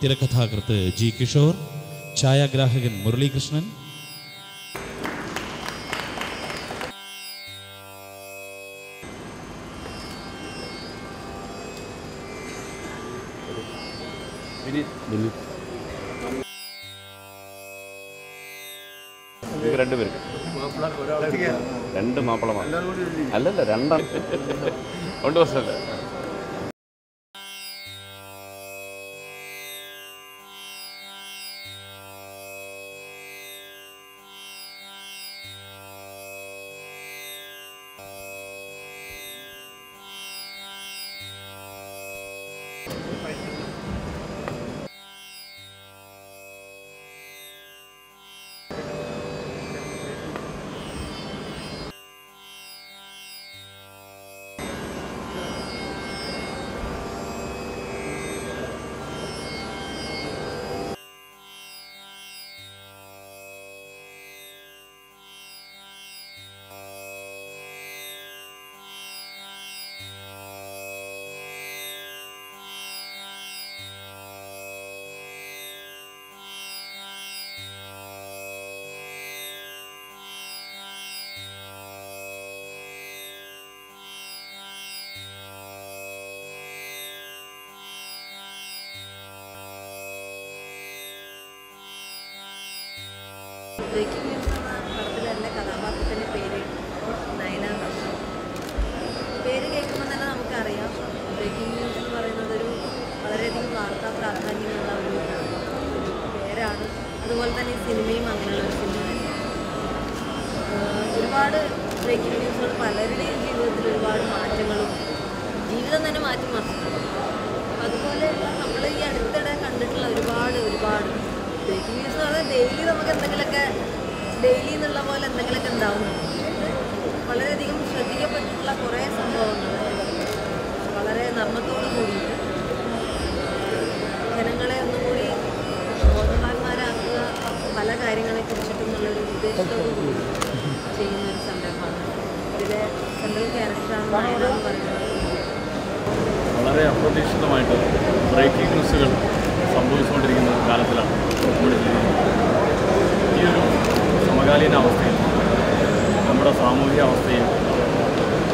തിരക്കഥാകൃത്ത് ജി കിഷോർ, ഛായാഗ്രാഹകൻ മുരളീകൃഷ്ണൻ. രണ്ടുപേർക്ക് രണ്ട് മാപ്പിളമാർ അല്ലല്ല രണ്ടാം കൊണ്ട് പ്രശ്നമല്ല. ബ്രേക്കിംഗ് ന്യൂസ് എന്ന പടത്തിൽ എൻ്റെ കഥാപാത്രത്തിൻ്റെ പേര് നയന എന്നാണ്. പേര് കേൾക്കുമ്പോൾ തന്നെ നമുക്കറിയാം ബ്രേക്കിംഗ് ന്യൂസ് എന്ന് പറയുന്നത് ഒരു വളരെയധികം വാർത്താ പ്രാധാന്യമുള്ള ഒരു പേരാണ്. അതുപോലെ തന്നെ ഈ സിനിമയും അങ്ങനെയുള്ള ഒരു സിനിമ തന്നെയാണ്. ഒരുപാട് ബ്രേക്കിംഗ് ന്യൂസുകൾ പലരുടെയും ജീവിതത്തിൽ ഒരുപാട് മാറ്റങ്ങളും ജീവിതം തന്നെ മാറ്റി മറിച്ചിട്ടുണ്ട്. അതുപോലെയുള്ള നമ്മൾ ഈ അടുത്തിടെ കണ്ടിട്ടുള്ള ഒരുപാട് ബ്രേക്കിംഗ് ന്യൂസ് എന്ന് പറഞ്ഞാൽ ഡെയിലി നമുക്ക് എന്തെങ്കിലുമൊക്കെ ഡെയിലി എന്നുള്ള പോലെ എന്തെങ്കിലുമൊക്കെ ഉണ്ടാവുന്നുണ്ട്. വളരെയധികം ശ്രദ്ധിക്കപ്പെട്ടിട്ടുള്ള കുറേ സംഭവങ്ങൾ വളരെ നർമ്മത്തോടു കൂടിയിട്ട് ജനങ്ങളെ ഒന്നുകൂടി ബോധവാന്മാരാക്കുക, പല കാര്യങ്ങളെക്കുറിച്ചിട്ടുള്ളൊരു ഉദ്ദേശത്തോടു കൂടി ചെയ്യുന്നൊരു സംരംഭമാണ്. ഇതിലെ സെൻട്രൽ ക്യാരക്ടറാണ് നയന എന്ന് പറയുന്നത്. വളരെ അപ്രതീക്ഷിതമായിട്ട് ബ്രേക്കിംഗ് ന്യൂസുകൾ സംഭവിച്ചുകൊണ്ടിരിക്കുന്ന കാലത്തിലാണ് നമ്മുടെ ജീവിതം. ഈ ഒരു സമകാലീന അവസ്ഥയിൽ നമ്മുടെ സാമൂഹിക അവസ്ഥയും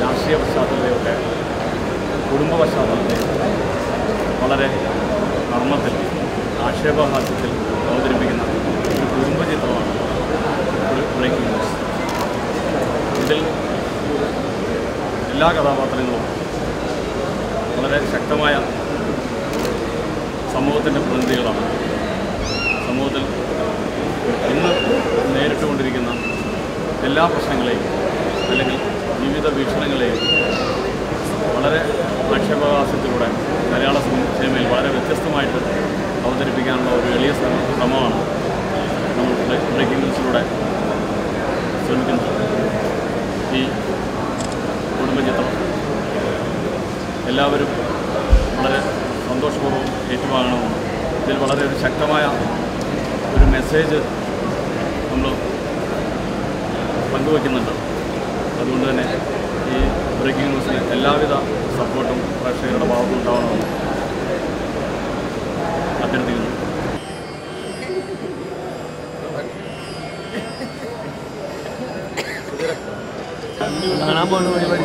രാഷ്ട്രീയ പശ്ചാത്തലത്തെയൊക്കെ കുടുംബ പശ്ചാത്തലത്തെയും വളരെ നർമ്മത്തിൽ ആക്ഷേപഹാസ്യത്തിൽ അവതരിപ്പിക്കുന്ന ഒരു കുടുംബചിത്രമാണ് ബ്രേക്കിംഗ് ന്യൂസ്. ഇതിൽ എല്ലാ കഥാപാത്രങ്ങളും വളരെ ശക്തമായ സമൂഹത്തിൻ്റെ പ്രതിനിധികളാണ്. സമൂഹത്തിൽ ഇന്ന് നേരിട്ടുകൊണ്ടിരിക്കുന്ന എല്ലാ പ്രശ്നങ്ങളെയും അല്ലെങ്കിൽ വിവിധ വീക്ഷണങ്ങളെയും വളരെ ആക്ഷേപഹാസ്യത്തിലൂടെ മലയാള സിനിമയിൽ വളരെ വ്യത്യസ്തമായിട്ട് അവതരിപ്പിക്കാനുള്ള ഒരു എളിയ ശ്രമമാണ് നമ്മൾ ബ്രേക്കിംഗ് ന്യൂസിലൂടെ ശ്രമിക്കുന്നത്. ഈ കുടുംബചിത്രം എല്ലാവരും വളരെ സന്തോഷപൂർവ്വം ഏറ്റുവാങ്ങണമെന്നും ഇതിൽ വളരെ ഒരു ശക്തമായ ഒരു മെസ്സേജ് നമ്മൾ പങ്കുവയ്ക്കുന്നുണ്ട്. അതുകൊണ്ട് തന്നെ ഈ ബ്രേക്കിംഗ് ന്യൂസിന് എല്ലാവിധ സപ്പോർട്ടും പ്രേക്ഷകരുടെ ഭാഗത്തും ഉണ്ടാവണമെന്ന് അഭ്യർത്ഥിക്കുന്നു. കാണാൻ പോകുന്ന പരിപാടി